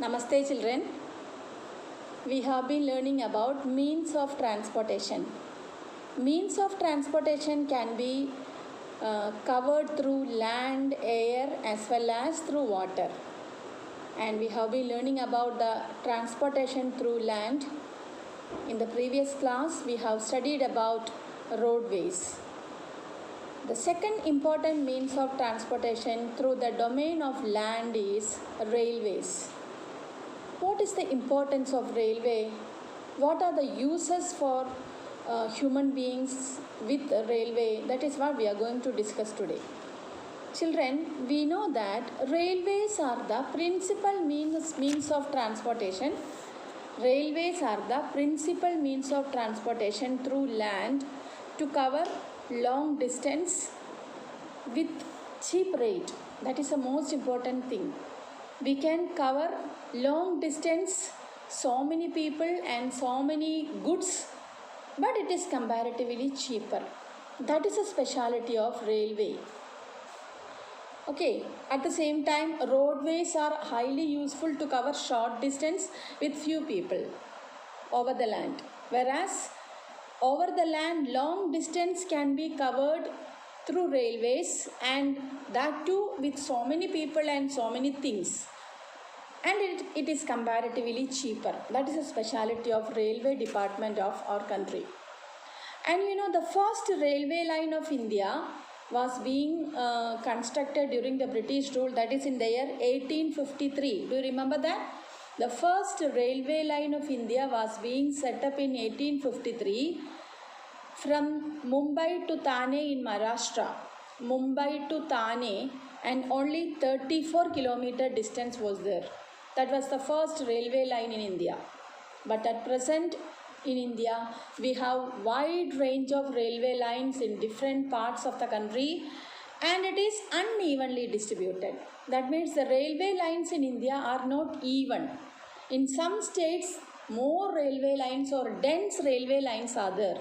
Namaste children. We have been learning about means of transportation. Means of transportation can be covered through land, air as well as through water. And we have been learning about the transportation through land. In the previous class we have studied about roadways. The second important means of transportation through the domain of land is railways. What is the importance of railway? What are the uses for human beings with railway? That is what we are going to discuss today. Children, we know that railways are the principal means of transportation. Railways are the principal means of transportation through land to cover long distance with cheap rate. That is the most important thing. We can cover long distance, so many people and so many goods, but it is comparatively cheaper. That is a speciality of railway. Okay, at the same time, roadways are highly useful to cover short distance with few people over the land. Whereas over the land, long distance can be covered through railways, and that too with so many people and so many things, and it is comparatively cheaper. That is a speciality of railway department of our country. And you know, the first railway line of India was being constructed during the British rule, that is in the year 1853. Do you remember that? The first railway line of India was being set up in 1853 from Mumbai to Thane in Maharashtra. Mumbai to Thane, and only 34 kilometer distance was there. That was the first railway line in India. But at present in India, we have wide range of railway lines in different parts of the country, and it is unevenly distributed. That means the railway lines in India are not even. In some states, more railway lines or dense railway lines are there.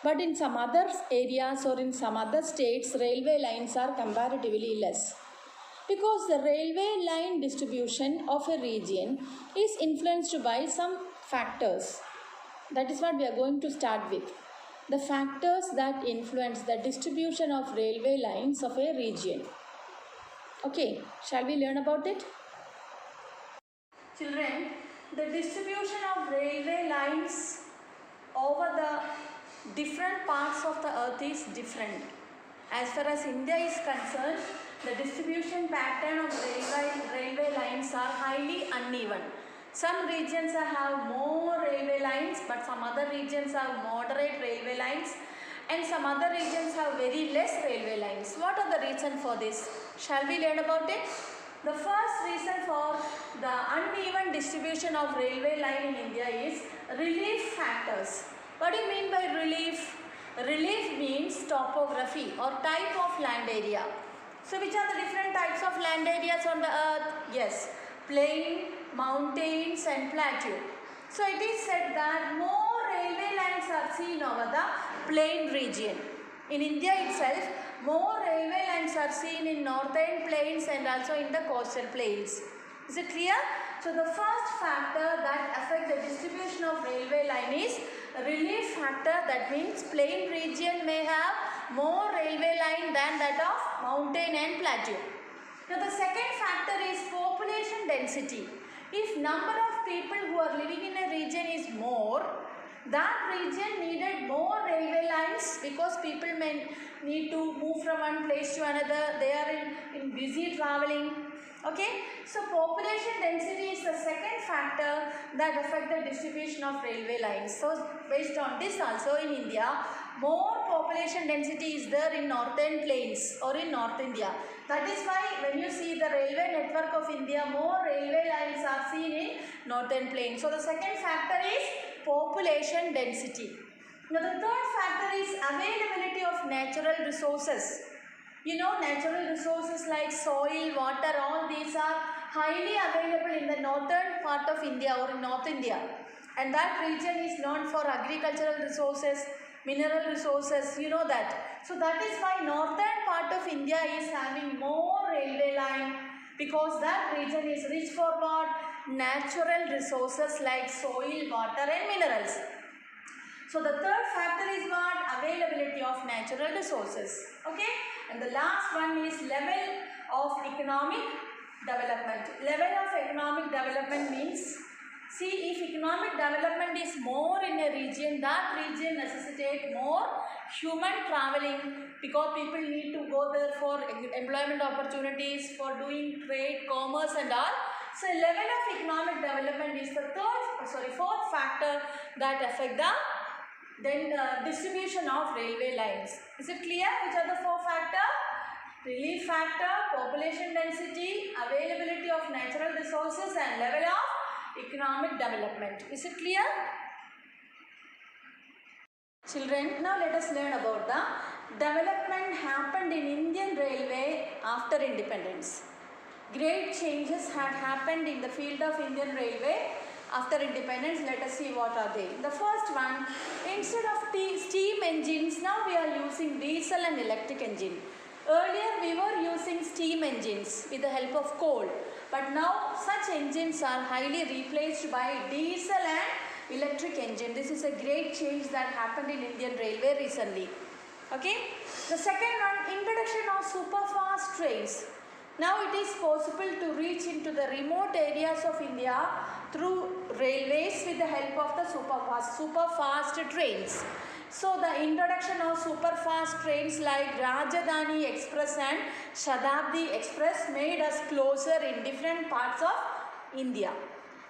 But in some other areas or in some other states, railway lines are comparatively less. Because the railway line distribution of a region is influenced by some factors. That is what we are going to start with. The factors that influence the distribution of railway lines of a region. Okay, shall we learn about it? Children, the distribution of railway lines over the different parts of the earth is different. As far as India is concerned, the distribution pattern of railway lines are highly uneven. Some regions have more railway lines, but some other regions have moderate railway lines, and some other regions have very less railway lines. What are the reasons for this? Shall we learn about it? The first reason for the uneven distribution of railway line in India is relief factors. What do you mean by relief? Relief means topography or type of land area. So which are the different types of land areas on the earth? Yes, plain, mountains and plateau. So it is said that more railway lines are seen over the plain region. In India itself, more railway lines are seen in northern plains and also in the coastal plains. Is it clear? So the first factor that affects the distribution of railway line is relief factor. That means plain region may have more railway line than that of mountain and plateau. Now the second factor is population density. If number of people who are living in a region is more, that region needed more railway lines because people may need to move from one place to another. They are in busy traveling. Okay, so population density is the second factor that affects the distribution of railway lines. So based on this also in India, more population density is there in northern plains or in North India. That is why when you see the railway network of India, more railway lines are seen in northern plains. So the second factor is population density. Now the third factor is availability of natural resources. You know, natural resources like soil, water, all these are highly available in the northern part of India or in North India. And that region is known for agricultural resources, mineral resources, you know that. So that is why northern part of India is having more railway line because that region is rich for what? Natural resources like soil, water and minerals. So the third factor is what? Availability of natural resources. Okay. And the last one is level of economic development. Level of economic development means, see, if economic development is more in a region, that region necessitates more human traveling because people need to go there for employment opportunities, for doing trade, commerce and all. So level of economic development is the fourth factor that affect the distribution of railway lines. Is it clear? Which are the four factors? Relief factor, population density, availability of natural resources and level of economic development. Is it clear? Children, now let us learn about the development happened in Indian Railway after independence. Great changes had happened in the field of Indian Railway after independence. Let us see what are they. The first one, instead of steam engines, now we are using diesel and electric engine. Earlier we were using steam engines with the help of coal, but now such engines are highly replaced by diesel and electric engine. This is a great change that happened in Indian Railway recently. Okay. The second one, introduction of superfast trains. Now it is possible to reach into the remote areas of India through railways with the help of the superfast trains. So the introduction of superfast trains like Rajdhani Express and Shatabdi Express made us closer in different parts of India.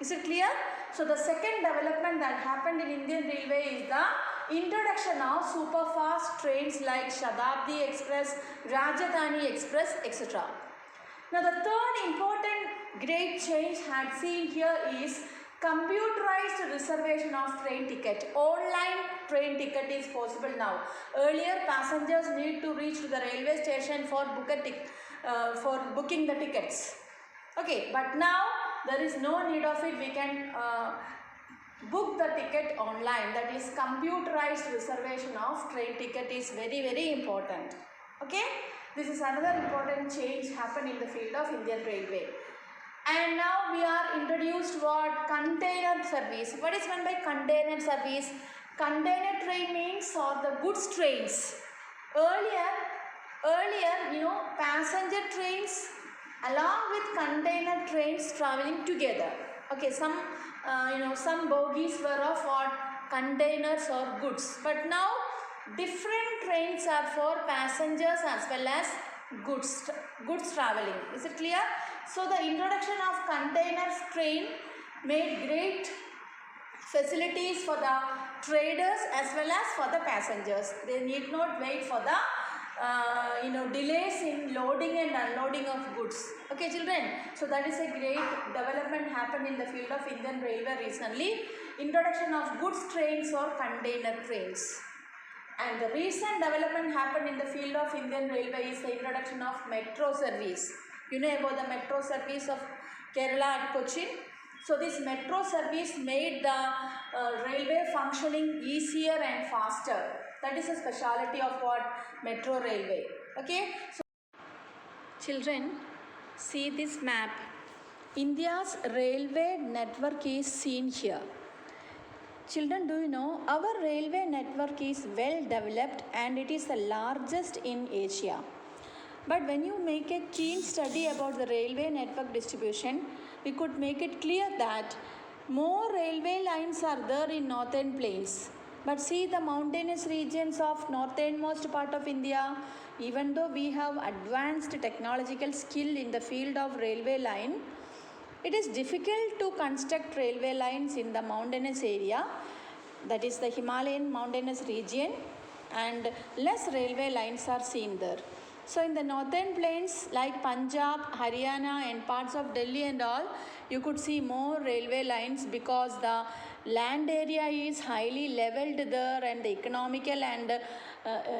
Is it clear? So the second development that happened in Indian Railway is the introduction of superfast trains like Shatabdi Express, Rajdhani Express, etc. Now the third important great change had seen here is computerized reservation of train ticket. Online train ticket is possible now. Earlier passengers need to reach to the railway station for booking the tickets. Okay, but now there is no need of it. We can book the ticket online. That is, computerized reservation of train ticket is very, very important. Okay. This is another important change happened in the field of Indian Railway. And now we are introduced what? Container service. What is meant by container service? Container train means or the goods trains. Earlier, passenger trains along with container trains traveling together. Okay, some bogies were of what? Containers or goods. But now different trains are for passengers as well as goods traveling. Is it clear? So the introduction of containers train made great facilities for the traders as well as for the passengers. They need not wait for the delays in loading and unloading of goods. Okay, children. So that is a great development happened in the field of Indian Railway recently. Introduction of goods trains or container trains. And the recent development happened in the field of Indian Railway is the introduction of metro service. You know about the metro service of Kerala at Cochin. So this metro service made the railway functioning easier and faster. That is a speciality of what? Metro railway. Okay. So children, see this map. India's railway network is seen here. Children, do you know our railway network is well developed and it is the largest in Asia. But when you make a keen study about the railway network distribution, we could make it clear that more railway lines are there in northern plains. But see the mountainous regions of northernmost part of India, even though we have advanced technological skill in the field of railway line, it is difficult to construct railway lines in the mountainous area, that is the Himalayan mountainous region, and less railway lines are seen there. So in the northern plains like Punjab, Haryana and parts of Delhi and all, you could see more railway lines because the land area is highly leveled there and the economical and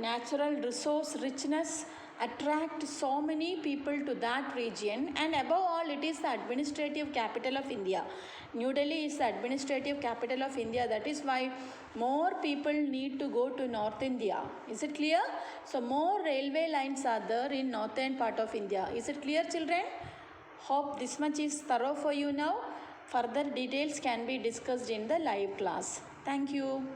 natural resource richness attract so many people to that region, and above all it is the administrative capital of India. New Delhi is the administrative capital of India. That is why more people need to go to North India. Is it clear? So more railway lines are there in northern part of India. Is it clear, children? Hope this much is thorough for you now. Further details can be discussed in the live class. Thank you.